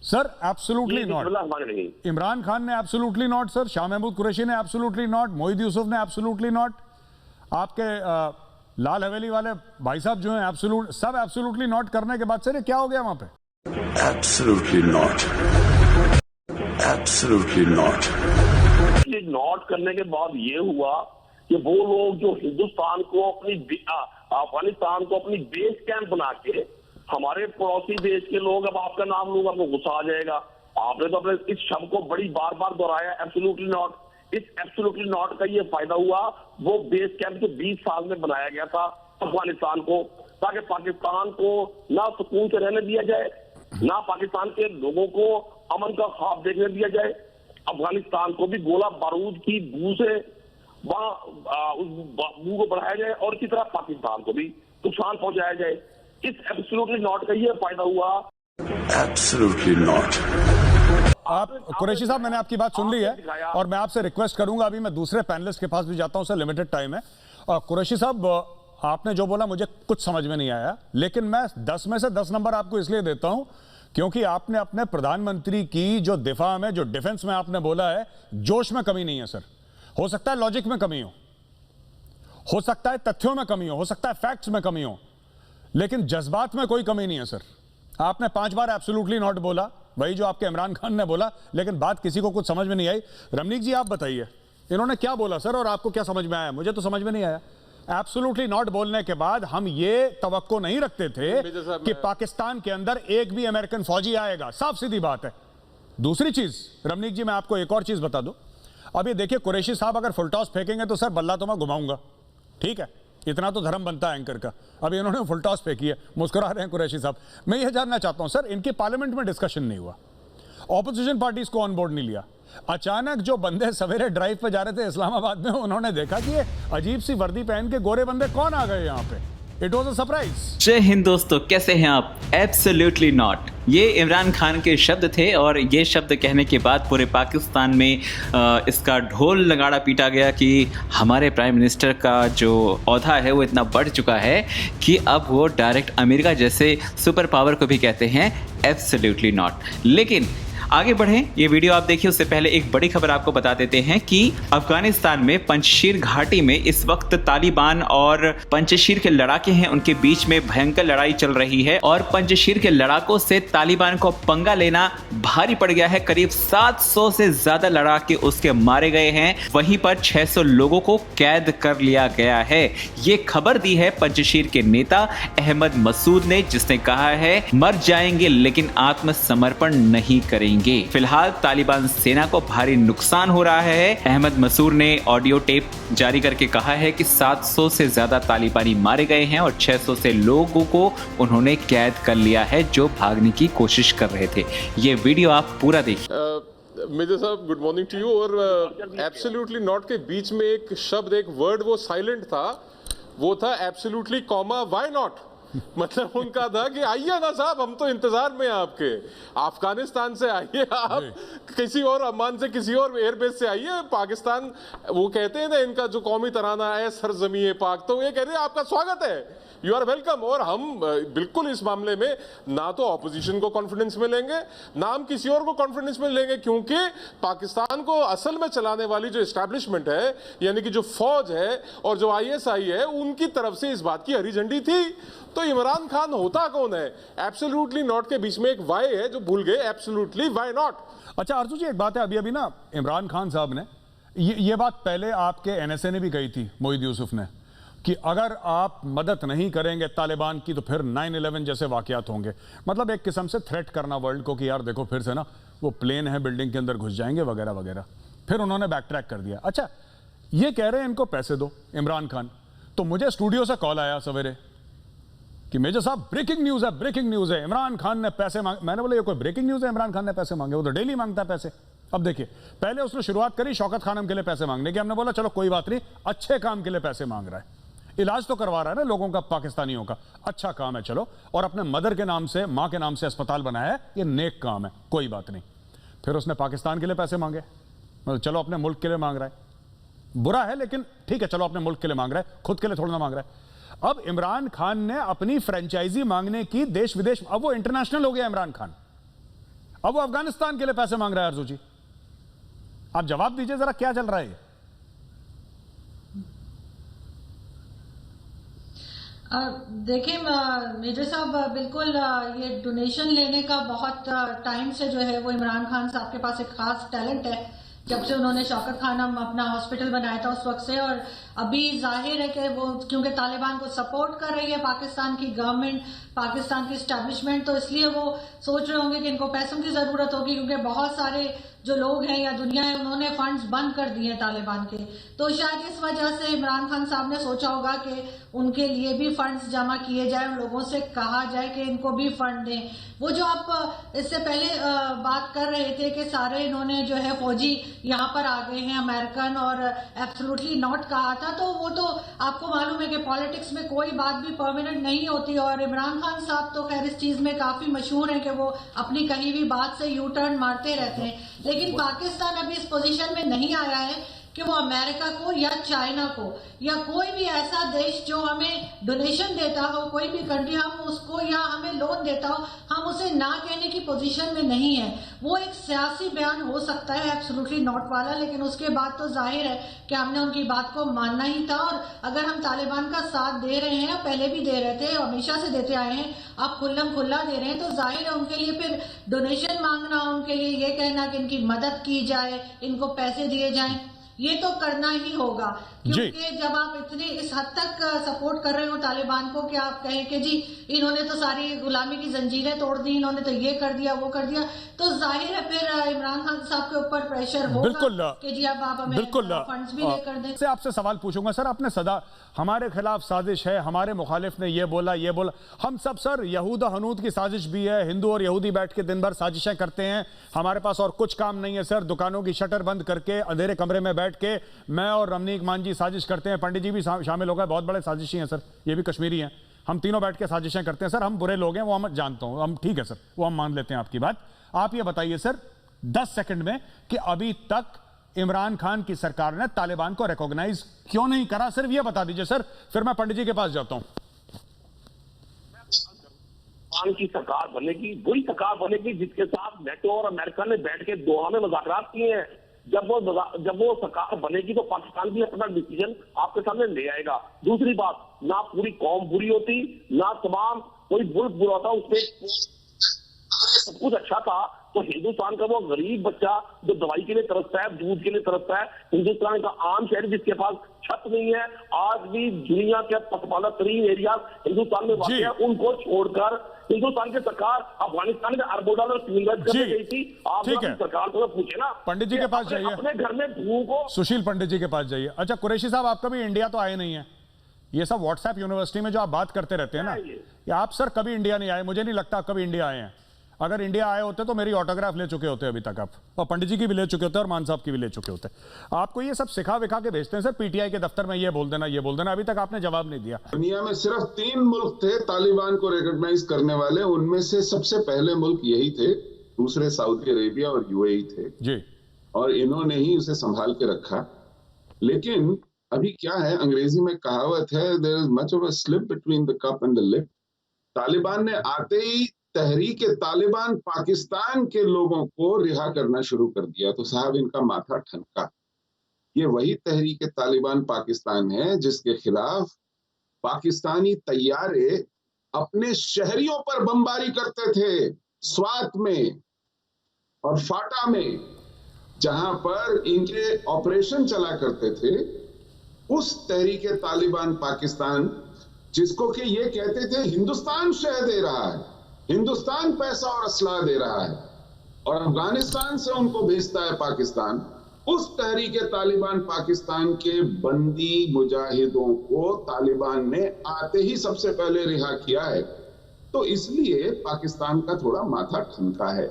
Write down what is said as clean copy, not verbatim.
Sir absolutely not. Imran Khan ने absolutely not sir, Shah Mahmood Qureshi ने absolutely not, Moeed Yusuf ने एब्सोल्युटली नॉट, आपके लाल हवेली वाले भाई साहब जो हैं एब्सोल्यूट, सब एब्सोल्युटली नॉट करने के बाद सर ये क्या हो गया वहां पे? Absolutely not, absolutely not. Not करने के बाद ये हुआ कि वो लोग जो हिंदुस्तान को अपनी अफगानिस्तान को अपनी बेस कैंप बना के, हमारे पड़ोसी देश के लोग, अब आपका नाम लूंगा आपको गुस्सा आ जाएगा, आपने तो अपने इस शब्द को बड़ी बार बार दोहराया एब्सोल्युटली नॉट। इस एब्सोल्युटली नॉट का ये फायदा हुआ, वो बेस कैंप जो 20 साल में बनाया गया था अफगानिस्तान को, ताकि पाकिस्तान को ना सुकून से रहने दिया जाए, ना पाकिस्तान के लोगों को अमन का ख्वाब देखने दिया जाए, अफगानिस्तान को भी गोला बारूद की बू से वहां उस बू को बढ़ाया जाए और इसी तरह पाकिस्तान को भी नुकसान पहुंचाया जाए। इस एब्सोल्युटली नॉट का ये फायदा हुआ। Absolutely not. आप कुरैशी साहब, मैंने आपकी बात सुन ली है और मैं आपसे रिक्वेस्ट करूंगा, अभी मैं दूसरे पैनलिस्ट के पास भी जाता हूं सर, लिमिटेड टाइम है। और कुरैशी साहब, आपने जो बोला मुझे कुछ समझ में नहीं आया, लेकिन मैं 10 में से 10 नंबर आपको इसलिए देता हूं क्योंकि आपने अपने प्रधानमंत्री की जो दिफा में, जो डिफेंस में आपने बोला है, जोश में कमी नहीं है सर। हो सकता है लॉजिक में कमी हो सकता है तथ्यों में कमी हो सकता है फैक्ट्स में कमी हो, लेकिन जज्बात में कोई कमी नहीं है सर। आपने 5 बार एब्सोल्युटली नॉट बोला, वही जो आपके इमरान खान ने बोला, लेकिन बात किसी को कुछ समझ में नहीं आई। रमनीक जी आप बताइए, इन्होंने क्या बोला सर और आपको क्या समझ में आया? मुझे तो समझ में नहीं आया। एब्सोल्युटली नॉट बोलने के बाद हम ये तवक्को नहीं रखते थे कि पाकिस्तान के अंदर एक भी अमेरिकन फौजी आएगा, साफ सीधी बात है। दूसरी चीज रमनीक जी, मैं आपको एक और चीज बता दूं। अब ये देखिए, कुरैशी साहब अगर फुल टॉस फेंकेंगे तो सर बल्ला तो मैं घुमाऊंगा, ठीक है, इतना तो धर्म बनता है एंकर का। अभी इन्होंने फुल टॉस फेंकी है, मुस्कुरा रहे हैं कुरैशी साहब। मैं ये जानना चाहता हूं सर, इनके पार्लियामेंट में डिस्कशन नहीं हुआ, ऑपोजिशन पार्टीज को ऑन बोर्ड नहीं लिया, अचानक जो बंदे सवेरे ड्राइव पे जा रहे थे इस्लामाबाद में, उन्होंने देखा कि ये अजीब सी वर्दी पहन के गोरे बंदे कौन आ गए यहाँ पे। It was a surprise. जय हिंद दोस्तों, कैसे हैं आप? एब्सोल्युटली नॉट, ये इमरान खान के शब्द थे और ये शब्द कहने के बाद पूरे पाकिस्तान में इसका ढोल नगाड़ा पीटा गया कि हमारे प्राइम मिनिस्टर का जो औहदा है वो इतना बढ़ चुका है कि अब वो डायरेक्ट अमेरिका जैसे सुपर पावर को भी कहते हैं एब्सोल्युटली नॉट। लेकिन आगे बढ़ें, ये वीडियो आप देखिए, उससे पहले एक बड़ी खबर आपको बता देते हैं कि अफगानिस्तान में पंजशीर घाटी में इस वक्त तालिबान और पंजशीर के लड़ाके हैं, उनके बीच में भयंकर लड़ाई चल रही है और पंजशीर के लड़ाकों से तालिबान को पंगा लेना भारी पड़ गया है। करीब 700 से ज्यादा लड़ाके उसके मारे गए हैं, वहीं पर 600 लोगों को कैद कर लिया गया है। ये खबर दी है पंजशीर के नेता अहमद मसूद ने, जिसने कहा है मर जाएंगे लेकिन आत्मसमर्पण नहीं करेंगे। फिलहाल तालिबान सेना को भारी नुकसान हो रहा है। अहमद मसूद ने ऑडियो टेप जारी करके कहा है कि 700 से ज्यादा तालिबानी मारे गए हैं और 600 से लोगों को उन्होंने कैद कर लिया है जो भागने की कोशिश कर रहे थे। ये वीडियो आप पूरा देखिए। मेजर साहब, गुड मॉर्निंग टू यू। और एब्सोल्युटली नॉट के बीच में एक शब्द, एक वर्ड वो साइलेंट था, वो था एब्सोल्युटली कॉमा व्हाई नॉट। मतलब उनका था कि आइए ना साहब, हम तो इंतजार में हैं आपके, अफगानिस्तान से आइए, आप किसी और अमान से, किसी और एयरबेस से आइए पाकिस्तान। वो कहते हैं ना, इनका जो कौमी तराना है सरजमी पाक, तो ये कह रहे हैं आपका स्वागत है, यू आर वेलकम। और हम बिल्कुल इस मामले में ना तो ऑपोजिशन को कॉन्फिडेंस में लेंगे, ना हम किसी और को कॉन्फिडेंस में लेंगे, क्योंकि पाकिस्तान को असल में चलाने वाली जो एस्टैब्लिशमेंट है, यानी कि जो फौज है और जो ISI है, उनकी तरफ से इस बात की हरी झंडी थी। तो इमरान खान होता कौन है? एब्सोल्युटली नॉट के बीच में एक वाई है जो भूल गए, एब्सोल्युटली व्हाई नॉट। अच्छा अर्जुन जी, एक बात है, अभी ना इमरान खान साहब ने ये बात पहले आपके NSA ने भी कही थी, मोहिद यूसुफ ने, कि अगर आप मदद नहीं करेंगे तालिबान की तो फिर 9/11 जैसे वाकयात होंगे। मतलब एक किस्म से थ्रेट करना वर्ल्ड को कि यार देखो फिर से ना वो प्लेन है बिल्डिंग के अंदर घुस जाएंगे वगैरह वगैरह। फिर उन्होंने बैक ट्रैक कर दिया। अच्छा, ये कह रहे हैं इनको पैसे दो इमरान खान। तो मुझे स्टूडियो से कॉल आया सवेरे कि मेजर साहब ब्रेकिंग न्यूज है, ब्रेकिंग न्यूज है, इमरान खान ने पैसे मांगे। मैंने बोला ये कोई ब्रेकिंग न्यूज है? इमरान खान ने पैसे मांगे? वो तो डेली मांगता है पैसे। अब देखिए, पहले उसने शुरुआत करी शौकत खानम के लिए पैसे मांगने की। हमने बोला चलो कोई बात नहीं, अच्छे काम के लिए पैसे मांग रहा है, इलाज तो करवा रहा है ना लोगों का, पाकिस्तानियों का, अच्छा काम है चलो। और अपने मदर के नाम से, मां के नाम से अस्पताल बनाया है, ये नेक काम है, कोई बात नहीं। फिर उसने पाकिस्तान के लिए पैसे मांगे, मतलब चलो अपने मुल्क के लिए मांग रहा है, बुरा है लेकिन ठीक है, चलो अपने मुल्क के लिए मांग रहा है, खुद के लिए थोड़ा ना मांग रहा है। अब इमरान खान ने अपनी फ्रेंचाइजी मांगने की देश विदेश, अब वो इंटरनेशनल हो गया इमरान खान। अब वो अफगानिस्तान के लिए पैसे मांग रहा है आरजू जी। आप जवाब दीजिए जरा, क्या चल रहा है? देखिए मेजर साहब, बिल्कुल ये डोनेशन लेने का बहुत टाइम से जो है वो इमरान खान साहब के पास एक खास टैलेंट है, जब से उन्होंने शौकत खाना अपना हॉस्पिटल बनाया था उस वक्त से। और अभी जाहिर है कि वो क्योंकि तालिबान को सपोर्ट कर रही है पाकिस्तान की गवर्नमेंट, पाकिस्तान की एस्टेब्लिशमेंट, तो इसलिए वो सोच रहे होंगे कि इनको पैसों की जरूरत होगी, क्योंकि बहुत सारे जो लोग हैं या दुनिया है उन्होंने फंड्स बंद कर दिए तालिबान के। तो शायद इस वजह से इमरान खान साहब ने सोचा होगा कि उनके लिए भी फंड्स जमा किए जाए और लोगों से कहा जाए कि इनको भी फंड दें। वो जो आप इससे पहले बात कर रहे थे कि सारे इन्होंने जो है फौजी यहाँ पर आ गए हैं अमेरिकन और एब्सोल्युटली नॉट कहा था, तो वो तो आपको मालूम है कि पॉलिटिक्स में कोई बात भी परमानेंट नहीं होती। और इमरान खान साहब तो खैर इस चीज में काफी मशहूर है कि वो अपनी कहीं भी बात से यू टर्न मारते रहते हैं। लेकिन पाकिस्तान अभी इस पोजीशन में नहीं आया है कि वो अमेरिका को या चाइना को या कोई भी ऐसा देश जो हमें डोनेशन देता हो, कोई भी कंट्री हम उसको या हमें लोन देता हो, हम उसे ना कहने की पोजीशन में नहीं है। वो एक सियासी बयान हो सकता है एब्सोल्युटली नॉट वाला, लेकिन उसके बाद तो जाहिर है कि हमने उनकी बात को मानना ही था। और अगर हम तालिबान का साथ दे रहे हैं, पहले भी दे रहे थे, हमेशा से देते आए हैं, अब खुल्लम खुल्ला दे रहे हैं, तो जाहिर है उनके लिए फिर डोनेशन मांगना, उनके लिए ये कहना कि इनकी मदद की जाए, इनको पैसे दिए जाएं, ये तो करना ही होगा। क्योंकि जब आप इतने इस हद तक सपोर्ट कर रहे हो तालिबान को कि आप कहें कि जी इन्होंने तो सारी गुलामी की जंजीरें तोड़ दी, इन्होंने तो ये कर दिया वो कर दिया, तो जाहिर है फिर इमरान खान साहब के ऊपर प्रेशर होगा कि जी अब आप हमें फंड्स भी लेकर दें। से आपसे सवाल पूछूंगा सर, आपने सदा हमारे खिलाफ साजिश है, हमारे मुखालिफ ने ये बोला ये बोला, हम सब सर यहूदा हनूद की साजिश भी है, हिंदू और यहूदी बैठ के दिन भर साजिशें करते हैं, हमारे पास और कुछ काम नहीं है सर, दुकानों की शटर बंद करके अंधेरे कमरे में बैठ के मैं और रमनीक मान जी साजिश करते हैं, पंडित जी भी शामिल हो गए, बहुत बड़े साजिशी हैं सर, ये भी कश्मीरी हैं, हम तीनों बैठ के साजिशें करते हैं सर, हम बुरे लोग हैं, वो हम जानता हूं, हम ठीक है सर, वो हम मान लेते हैं आपकी बात। आप ये बताइए सर 10 सेकंड में कि अभी तक इमरान खान की सरकार ने तालिबान को रिकॉग्नाइज क्यों नहीं करा, सिर्फ ये बता दीजिए सर, फिर मैं पंडित जी के पास जाता हूं। की सरकार बनेगी, वही सरकार बनेगी जिसके साथ नेटो और अमेरिका ने बैठ के दोहा में मुज़ाकरात किए हैं। जब वो सरकार बनेगी तो पाकिस्तान भी अपना डिसीजन आपके सामने ले आएगा। दूसरी बात, ना पूरी कौम बुरी होती, ना तमाम कोई मुल्क बुरा था, उसमें सब कुछ अच्छा था, तो हिंदुस्तान का वो गरीब बच्चा जो दवाई के लिए तरसता है, दूध के लिए तरसता है, हिंदुस्तान का आम शहर जिसके पास छत नहीं है, आज भी दुनिया के पसमानदा तरीन एरिया हिंदुस्तान में वाक़ है, उनको छोड़कर हिंदुस्तान की सरकार अफगानिस्तान में अरबों डॉलर इन्वेस्ट करने गई थी। आप सरकार को पूछे ना, पंडित जी के पास जाइए, अपने घर में भूख को सुशील पंडित जी के पास जाइए। अच्छा कुरैशी साहब, आप कभी इंडिया तो आए नहीं है, ये सब व्हाट्सएप यूनिवर्सिटी में जो आप बात करते रहते हैं ना, या आप सर कभी इंडिया नहीं आए, मुझे नहीं लगता आप कभी इंडिया आए हैं। अगर इंडिया आए होते तो मेरी ऑटोग्राफ ले चुके होते अभी तक आप, और पंडित जी की भी ले चुके होते और मान साहब की भी ले चुके होते। आपको ये सब सिखा विखा के भेजते हैं सर पीटीआई के दफ्तर में, ये बोल देना ये बोल देना, अभी तक आपने जवाब नहीं दिया। दुनिया में सिर्फ 3 मुल्क थे तालिबान को रिकॉग्नाइज करने वाले, उनमें से सबसे पहले मुल्क यही थे, दूसरे सऊदी अरेबिया और यूएई थे जी, और इन्होंने ही उसे संभाल के रखा। लेकिन अभी क्या है, अंग्रेजी में कहावत है, there is much of a slip between the cup and the lip. Taliban ने आते ही तहरीक तालिबान पाकिस्तान के लोगों को रिहा करना शुरू कर दिया, तो साहब इनका माथा ठनका। ये वही तहरीक तालिबान पाकिस्तान है जिसके खिलाफ पाकिस्तानी तैयारे अपने शहरियों पर बमबारी करते थे, स्वात में और फाटा में, जहां पर इनके ऑपरेशन चला करते थे। उस तहरीक तालिबान पाकिस्तान जिसको कि ये कहते थे हिंदुस्तान शह दे रहा है, हिंदुस्तान पैसा और असलाह दे रहा है, और अफगानिस्तान से उनको भेजता है पाकिस्तान, उस तहरीक तालिबान पाकिस्तान के बंदी मुजाहिदों को तालिबान ने आते ही सबसे पहले रिहा किया है। तो इसलिए पाकिस्तान का थोड़ा माथा ठनका है।